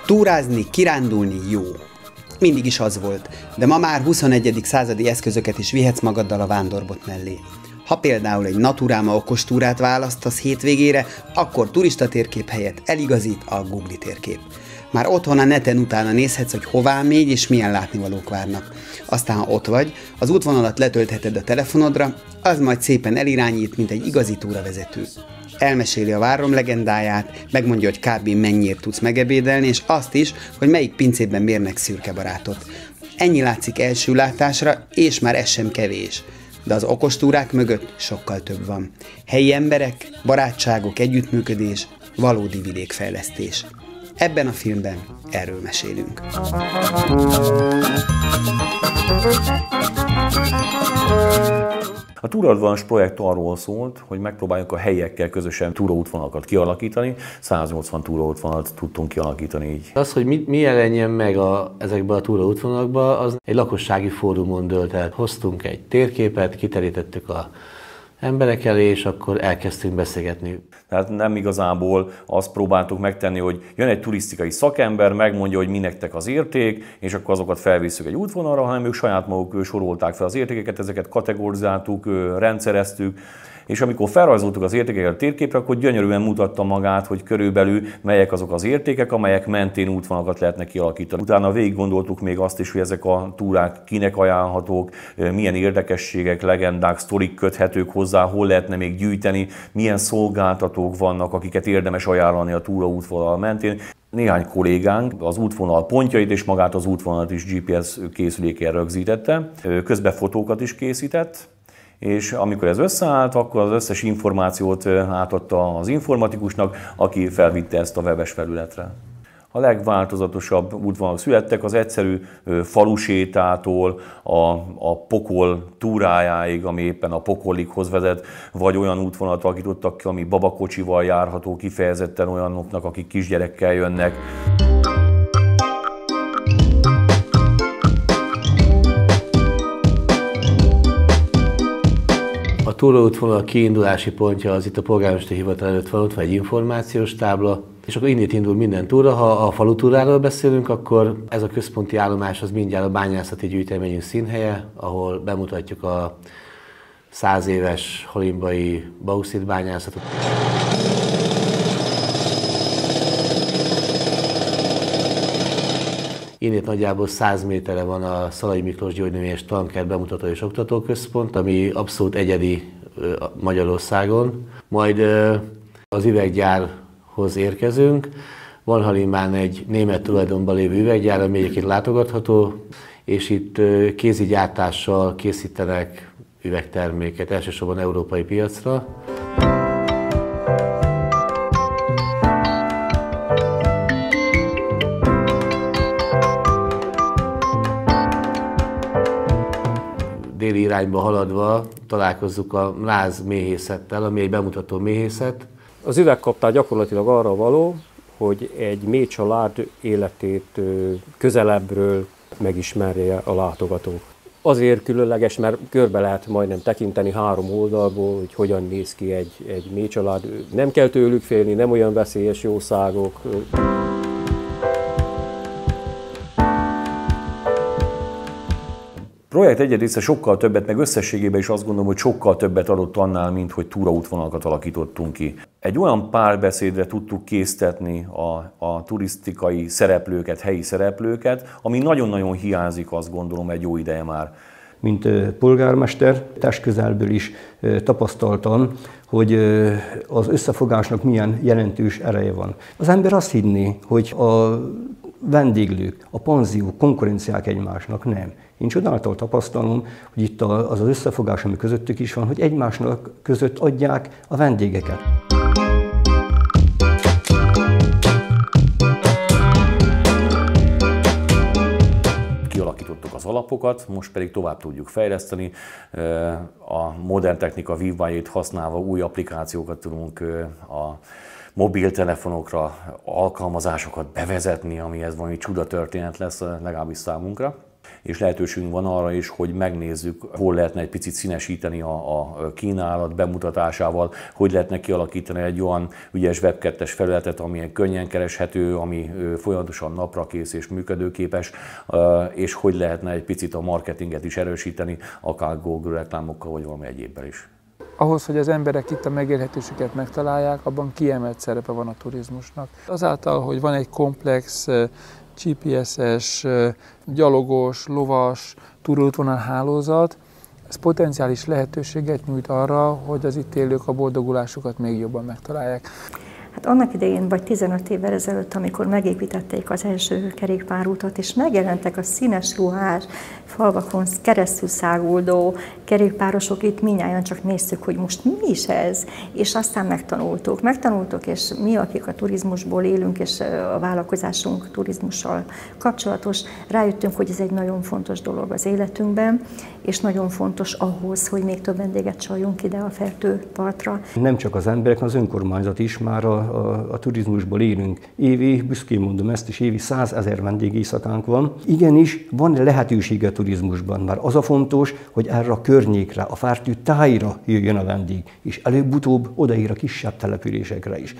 Túrázni, kirándulni jó. Mindig is az volt, de ma már 21. századi eszközöket is vihetsz magaddal a vándorbolt mellé. Ha például egy Naturáma okostúrát választasz hétvégére, akkor turista térkép helyett eligazít a Google térkép. Már otthon a neten utána nézhetsz, hogy hová még és milyen látnivalók várnak. Aztán, ha ott vagy, az útvonalat letöltheted a telefonodra, az majd szépen elirányít, mint egy igazi túravezető. Elmeséli a várom legendáját, megmondja, hogy kb. Mennyiért tudsz megebédelni, és azt is, hogy melyik pincében mérnek szürkebarátot. Ennyi látszik első látásra, és már ez sem kevés. De az okostúrák mögött sokkal több van. Helyi emberek, barátságok, együttműködés, valódi vidékfejlesztés. Ebben a filmben erről mesélünk. A Túradvans projekt arról szólt, hogy megpróbáljuk a helyiekkel közösen túraútvonalakat kialakítani. 180 túraútvonalat tudtunk kialakítani így. Az, hogy mi jelenjen meg ezekben a túraútvonalakban, az egy lakossági fórumon dőlt el. Hoztunk egy térképet, kiterítettük a emberek elé, és akkor elkezdtünk beszélgetni. Tehát nem igazából azt próbáltuk megtenni, hogy jön egy turisztikai szakember, megmondja, hogy mi nektek az érték, és akkor azokat felvisszük egy útvonalra, hanem ők saját maguk sorolták fel az értékeket, ezeket kategorizáltuk, rendszereztük, és amikor felrajzoltuk az értékeket a térképre, akkor gyönyörűen mutatta magát, hogy körülbelül melyek azok az értékek, amelyek mentén útvonalakat lehetne kialakítani. Utána végig gondoltuk még azt is, hogy ezek a túrák kinek ajánlhatók, milyen érdekességek, legendák, sztorik köthetők hozzá, hol lehetne még gyűjteni, milyen szolgáltatók vannak, akiket érdemes ajánlani a túraútvonal mentén. Néhány kollégánk az útvonal pontjait és magát az útvonalat is GPS készülékkel rögzítette, közben fotókat is készített, és amikor ez összeállt, akkor az összes információt átadta az informatikusnak, aki felvitte ezt a webes felületre. A legváltozatosabb útvonalak születtek az egyszerű falusétától a Pokol túrájáig, ami éppen a Pokolikhoz vezet, vagy olyan útvonalat alakítottak ki, ami babakocsival járható, kifejezetten olyanoknak, akik kisgyerekkel jönnek. A túraútvonal kiindulási pontja az itt a polgármesteri hivatal előtt van, ott van egy információs tábla, és akkor innét indul minden túra. Ha a falutúráról beszélünk, akkor ez a központi állomás az mindjárt a bányászati gyűjteményünk színhelye, ahol bemutatjuk a 100 éves holimbai bauxitbányászatot. Innét nagyjából 100 méterre van a Szalai Miklós Gyógynövényes Tanker bemutató és oktatóközpont, ami abszolút egyedi Magyarországon. Majd az üveggyárhoz érkezünk. Van Halimán egy német tulajdonban lévő üveggyár, ami egyébként látogatható, és itt kézi gyártással készítenek üvegterméket, elsősorban európai piacra. Déli irányba haladva találkozzuk a láz méhészettel, ami egy bemutató méhészet. Az üvegkaptár gyakorlatilag arra való, hogy egy méhcsalád életét közelebbről megismerje a látogató. Azért különleges, mert körbe lehet majdnem tekinteni 3 oldalból, hogy hogyan néz ki egy méhcsalád. Nem kell tőlük félni, nem olyan veszélyes jószágok. A projekt egyed része sokkal többet, meg összességében is azt gondolom, hogy sokkal többet adott annál, mint hogy túraútvonalakat alakítottunk ki. Egy olyan párbeszédre tudtuk késztetni a turisztikai szereplőket, helyi szereplőket, ami nagyon-nagyon hiányzik, azt gondolom, egy jó ideje már. Mint polgármester, testközelből is tapasztaltam, hogy az összefogásnak milyen jelentős ereje van. Az ember azt hinné, hogy a vendéglők, a panziók konkurenciák egymásnak, nem. Én csodáltal tapasztalom, hogy itt az összefogás, ami közöttük is van, hogy egymásnak között adják a vendégeket. Kialakítottuk az az alapokat, most pedig tovább tudjuk fejleszteni. A modern technika vívmányait használva új applikációkat tudunk a mobiltelefonokra, alkalmazásokat bevezetni, ami ez valami csudatörténet lesz legalábbis számunkra. És lehetőségünk van arra is, hogy megnézzük, hol lehetne egy picit színesíteni a kínálat bemutatásával, hogy lehetne kialakítani egy olyan ügyes web2-es felületet, ami könnyen kereshető, ami folyamatosan naprakész és működőképes, és hogy lehetne egy picit a marketinget is erősíteni, akár Google reklámokkal, vagy valami egyébben is. Ahhoz, hogy az emberek itt a megélhetésüket megtalálják, abban kiemelt szerepe van a turizmusnak. Azáltal, hogy van egy komplex GPS-es, gyalogos, lovas, túraútvonal hálózat, ez potenciális lehetőséget nyújt arra, hogy az itt élők a boldogulásukat még jobban megtalálják. Hát annak idején, vagy 15 évvel ezelőtt, amikor megépítették az első kerékpárútat, és megjelentek a színes ruhás, falvakon keresztül száguldó kerékpárosok, itt mindnyájan csak néztük, hogy most mi is ez, és aztán megtanultuk, és mi, akik a turizmusból élünk, és a vállalkozásunk turizmussal kapcsolatos, rájöttünk, hogy ez egy nagyon fontos dolog az életünkben, és nagyon fontos ahhoz, hogy még több vendéget csaljunk ide a Fertőpartra. Nem csak az emberek, az önkormányzat is már a turizmusból élünk. Évi, büszkén mondom ezt is, évi 100 000 vendégéjszakánk van. Igenis, van lehetősége a turizmusban, mert az a fontos, hogy erre a környékre, a Fertő tájra jöjjön a vendég, és előbb-utóbb odaér a kisebb településekre is.